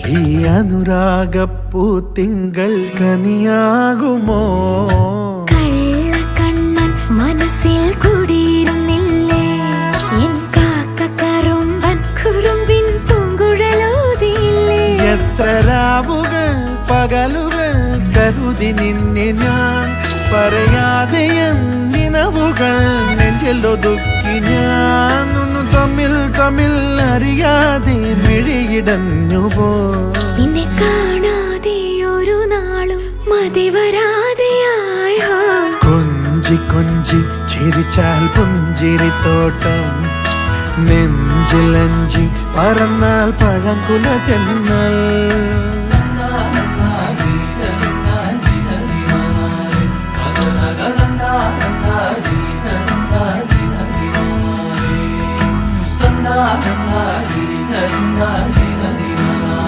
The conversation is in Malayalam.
ഈ അനുരാഗപ്പൂ തിങ്കൾ കനിയാകുമോ? കള്ളക്കണ്ണൻ മനസ്സിൽ കുടിയിരുന്നില്ലേ? എൻ കാക്കക്കറുമ്പൻ കുറുമ്പിൻ പൂങ്കുഴലോതിയില്ലേ? എത്ര രാവുകൾ പകലുകൾ കരുതി നിന്നെ ഞാൻ, പറയാതെ നിനവുകൾ നെഞ്ചിലൊതുക്കി ഞാൻ. തമ്മിൽ തമ്മിൽ അറിയാതെ മിഴിയിടഞ്ഞുപോ. നിന്നെ കാണാതെ ഒരു നാളും മതി വരാതെയായോ? കൊഞ്ചി കൊഞ്ചി ചിരിച്ചാൽ പുഞ്ചിരിത്തോട്ടം, നെഞ്ചിലഞ്ചി പറന്നാൽ പഴങ്കുല തെന്നൽ. na na na